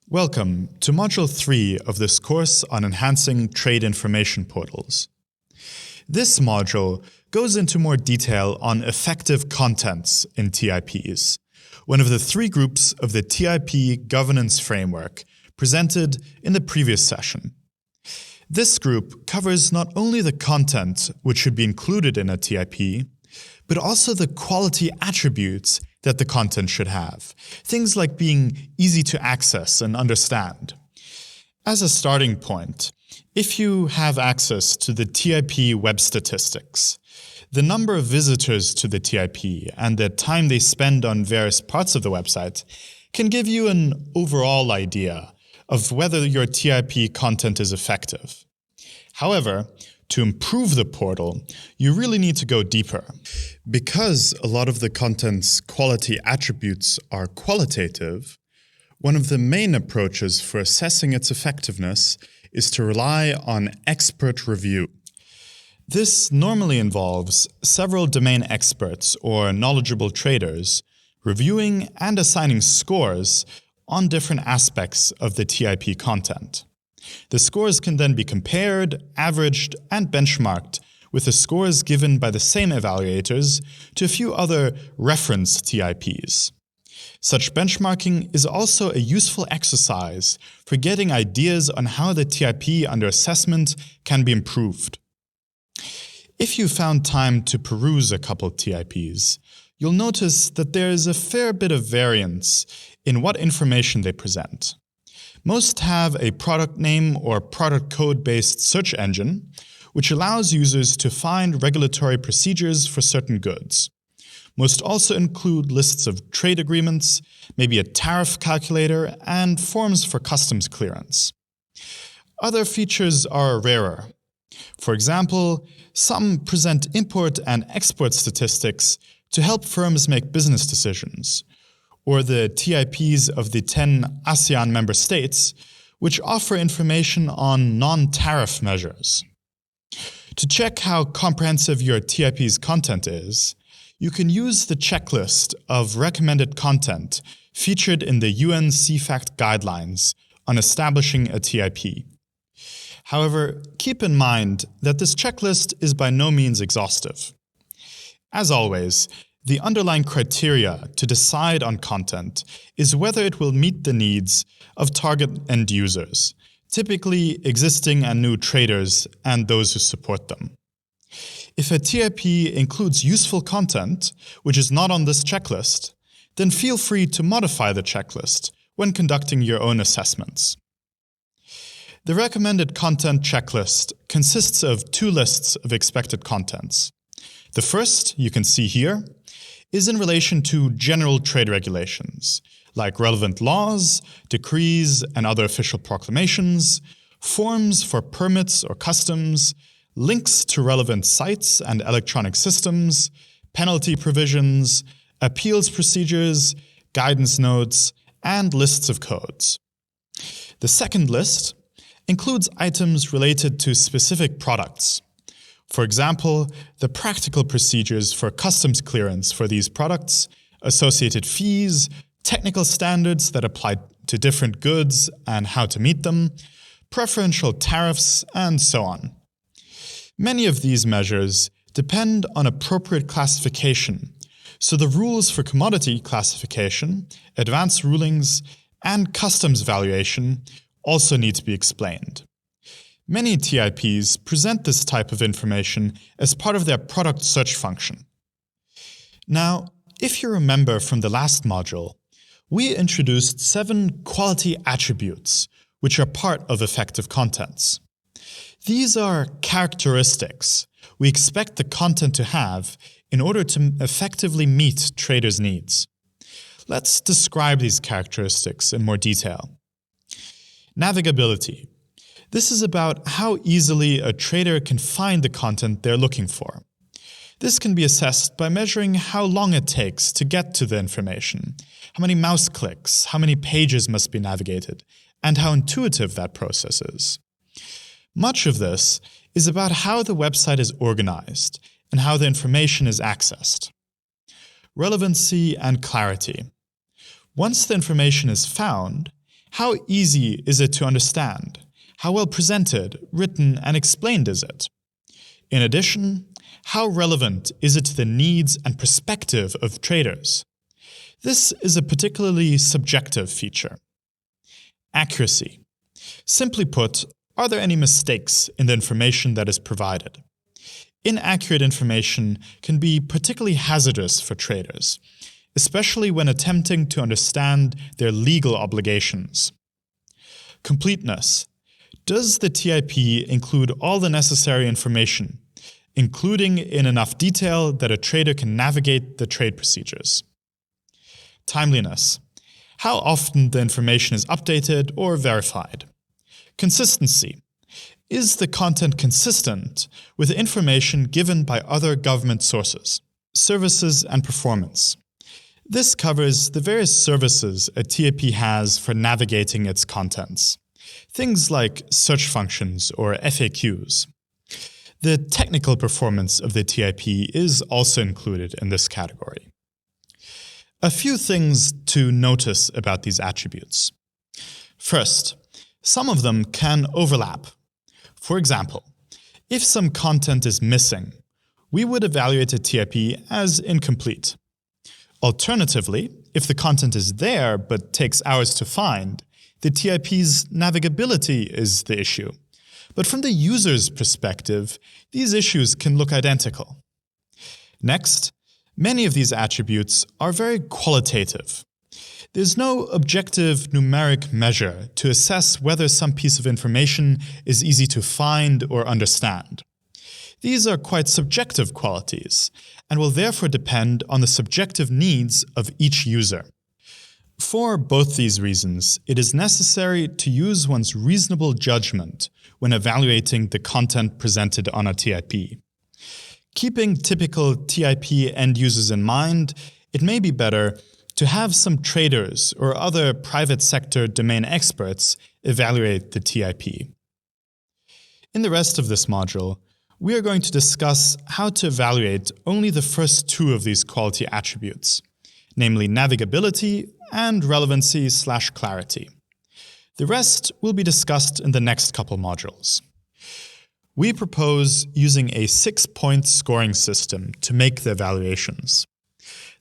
Welcome to Module 3 of this course on enhancing trade information portals. This module goes into more detail on effective contents in TIPs, one of the three groups of the TIP governance framework presented in the previous session. This group covers not only the content which should be included in a TIP, but also the quality attributes that the content should have, things like being easy to access and understand. As a starting point, if you have access to the TIP web statistics, the number of visitors to the TIP and the time they spend on various parts of the website can give you an overall idea of whether your TIP content is effective. However, to improve the portal, you really need to go deeper. Because a lot of the content's quality attributes are qualitative, one of the main approaches for assessing its effectiveness is to rely on expert review. This normally involves several domain experts or knowledgeable traders reviewing and assigning scores on different aspects of the TIP content. The scores can then be compared, averaged, and benchmarked with the scores given by the same evaluators to a few other reference TIPs. Such benchmarking is also a useful exercise for getting ideas on how the TIP under assessment can be improved. If you found time to peruse a couple of TIPs, you'll notice that there is a fair bit of variance in what information they present. Most have a product name or product code-based search engine, which allows users to find regulatory procedures for certain goods. Most also include lists of trade agreements, maybe a tariff calculator, and forms for customs clearance. Other features are rarer. For example, some present import and export statistics to help firms make business decisions, or the TIPs of the 10 ASEAN member states, which offer information on non-tariff measures. To check how comprehensive your TIP's content is, you can use the checklist of recommended content featured in the UN CFACT guidelines on establishing a TIP. However, keep in mind that this checklist is by no means exhaustive. As always, the underlying criteria to decide on content is whether it will meet the needs of target end users, typically existing and new traders and those who support them. If a TIP includes useful content, which is not on this checklist, then feel free to modify the checklist when conducting your own assessments. The recommended content checklist consists of two lists of expected contents. The first, you can see here, is in relation to general trade regulations, like relevant laws, decrees, and other official proclamations, forms for permits or customs, links to relevant sites and electronic systems, penalty provisions, appeals procedures, guidance notes, and lists of codes. The second list includes items related to specific products. For example, the practical procedures for customs clearance for these products, associated fees, technical standards that apply to different goods and how to meet them, preferential tariffs, and so on. Many of these measures depend on appropriate classification, so the rules for commodity classification, advanced rulings, and customs valuation also need to be explained. Many TIPs present this type of information as part of their product search function. Now, if you remember from the last module, we introduced 7 quality attributes, which are part of effective contents. These are characteristics we expect the content to have in order to effectively meet traders' needs. Let's describe these characteristics in more detail. Navigability. This is about how easily a trader can find the content they're looking for. This can be assessed by measuring how long it takes to get to the information, how many mouse clicks, how many pages must be navigated, and how intuitive that process is. Much of this is about how the website is organized and how the information is accessed. Relevancy and clarity. Once the information is found, How easy is it to understand? How well presented, written, and explained is it? In addition, how relevant is it to the needs and perspective of traders? This is a particularly subjective feature. Accuracy. Simply put, are there any mistakes in the information that is provided? Inaccurate information can be particularly hazardous for traders, especially when attempting to understand their legal obligations. Completeness. Does the TIP include all the necessary information, including in enough detail that a trader can navigate the trade procedures? Timeliness. How often the information is updated or verified. Consistency. Is the content consistent with the information given by other government sources? Services and performance. This covers the various services a TIP has for navigating its contents. Things like search functions or FAQs. The technical performance of the TIP is also included in this category. A few things to notice about these attributes. First, some of them can overlap. For example, if some content is missing, we would evaluate a TIP as incomplete. Alternatively, if the content is there but takes hours to find, the TIP's navigability is the issue. But from the user's perspective, these issues can look identical. Next, many of these attributes are very qualitative. There's no objective numeric measure to assess whether some piece of information is easy to find or understand. These are quite subjective qualities, and will therefore depend on the subjective needs of each user. For both these reasons, it is necessary to use one's reasonable judgment when evaluating the content presented on a TIP. Keeping typical TIP end users in mind, it may be better to have some traders or other private sector domain experts evaluate the TIP. In the rest of this module, we are going to discuss how to evaluate only the first two of these quality attributes, namely navigability and relevancy/clarity. The rest will be discussed in the next couple modules. We propose using a 6-point scoring system to make the evaluations.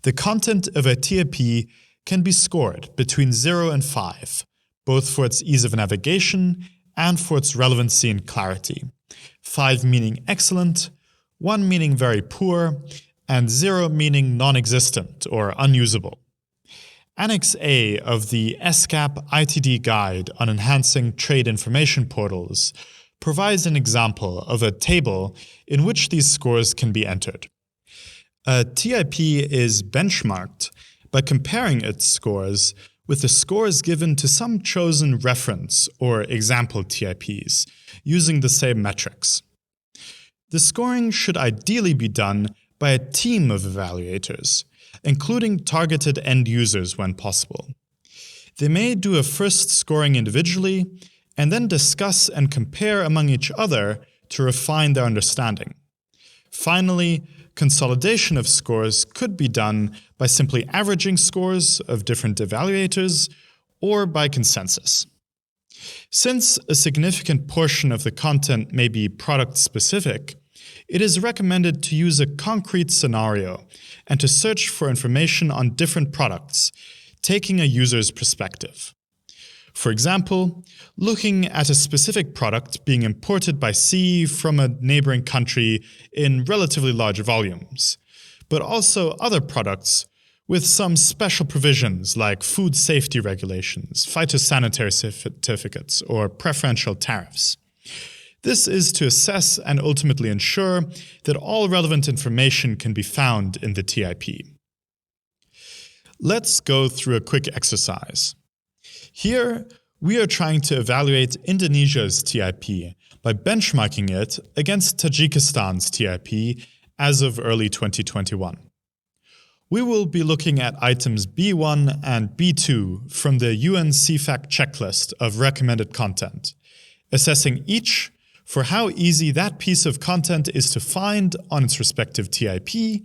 The content of a TIP can be scored between 0 and 5, both for its ease of navigation and for its relevancy and clarity. 5 meaning excellent, 1 meaning very poor, and 0 meaning non-existent or unusable. Annex A of the ESCAP ITD Guide on Enhancing Trade Information Portals provides an example of a table in which these scores can be entered. A TIP is benchmarked by comparing its scores with the scores given to some chosen reference or example TIPs using the same metrics. The scoring should ideally be done by a team of evaluators, including targeted end users when possible. They may do a first scoring individually and then discuss and compare among each other to refine their understanding. Finally, consolidation of scores could be done by simply averaging scores of different evaluators or by consensus. Since a significant portion of the content may be product-specific, it is recommended to use a concrete scenario and to search for information on different products, taking a user's perspective. For example, looking at a specific product being imported by sea from a neighboring country in relatively large volumes, but also other products with some special provisions like food safety regulations, phytosanitary certificates, or preferential tariffs. This is to assess and ultimately ensure that all relevant information can be found in the TIP. Let's go through a quick exercise. Here, we are trying to evaluate Indonesia's TIP by benchmarking it against Tajikistan's TIP as of early 2021. We will be looking at items B1 and B2 from the UN CFAC checklist of recommended content, assessing each for how easy that piece of content is to find on its respective TIP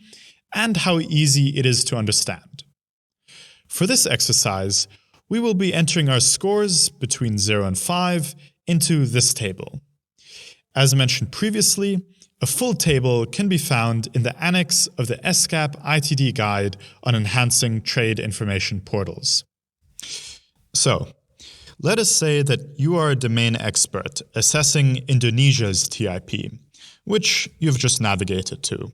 and how easy it is to understand. For this exercise, we will be entering our scores between 0 and 5 into this table. As mentioned previously, a full table can be found in the annex of the ESCAP ITD guide on enhancing trade information portals. So, let us say that you are a domain expert assessing Indonesia's TIP, which you've just navigated to.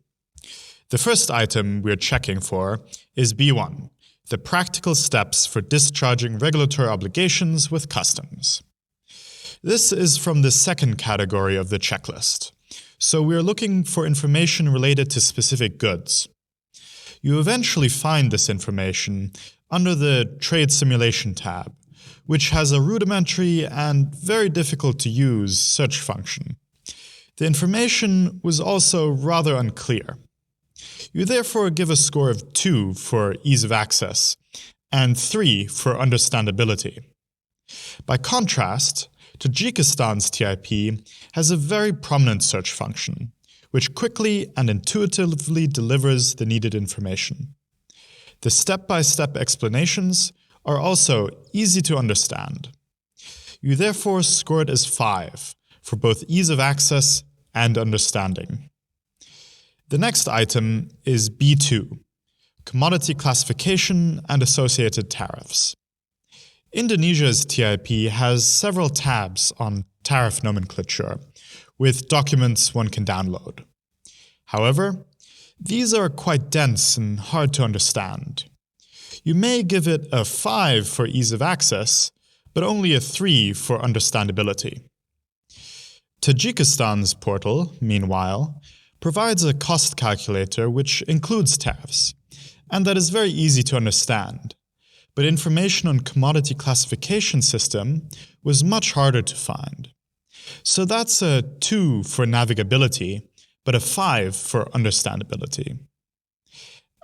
The first item we're checking for is B1, the practical steps for discharging regulatory obligations with customs. This is from the second category of the checklist. So we are looking for information related to specific goods. You eventually find this information under the Trade Simulation tab, which has a rudimentary and very difficult to use search function. The information was also rather unclear. You therefore give a score of 2 for ease of access and 3 for understandability. By contrast, Tajikistan's TIP has a very prominent search function, which quickly and intuitively delivers the needed information. The step-by-step explanations are also easy to understand. You therefore score it as 5 for both ease of access and understanding. The next item is B2, commodity classification and associated tariffs. Indonesia's TIP has several tabs on tariff nomenclature, with documents one can download. However, these are quite dense and hard to understand. You may give it a 5 for ease of access, but only a 3 for understandability. Tajikistan's portal, meanwhile, provides a cost calculator which includes tariffs, and that is very easy to understand. But information on commodity classification system was much harder to find. So that's a 2 for navigability, but a 5 for understandability.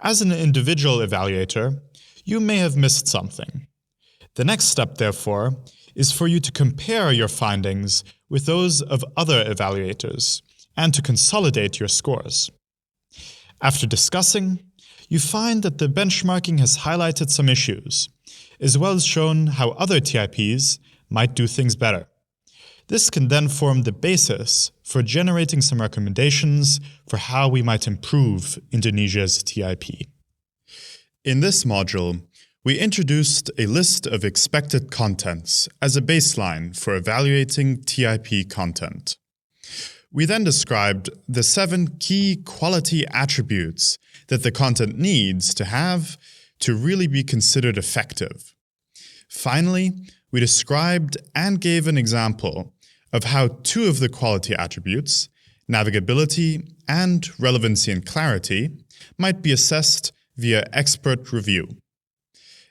As an individual evaluator, you may have missed something. The next step, therefore, is for you to compare your findings with those of other evaluators and to consolidate your scores. After discussing, you find that the benchmarking has highlighted some issues, as well as shown how other TIPs might do things better. This can then form the basis for generating some recommendations for how we might improve Indonesia's TIP. In this module, we introduced a list of expected contents as a baseline for evaluating TIP content. We then described the 7 key quality attributes that the content needs to have to really be considered effective. Finally, we described and gave an example of how 2 of the quality attributes, navigability and relevancy and clarity, might be assessed via expert review.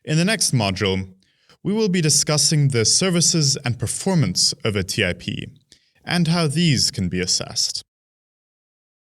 In the next module, we will be discussing the services and performance of a TIP and how these can be assessed.